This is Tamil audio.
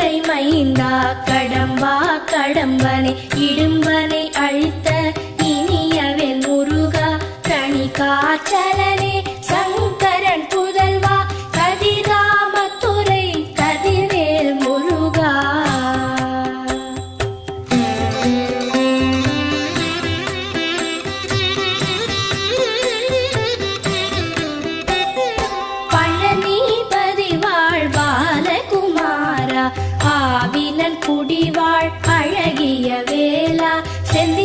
மதுரை மைந்தா கடம்பா கடம்பனை இடும்பனை அழித்த இனியவன் முருகா தனி காச்சலனே சங்கரன் புதல்வா கதிராமத்துறை கதிர்வேல் முருகா. பழனிபதி வாழ் பாலகுமாரா ஆவினன் குடிவாழ் அழகிய வேலா செந்தி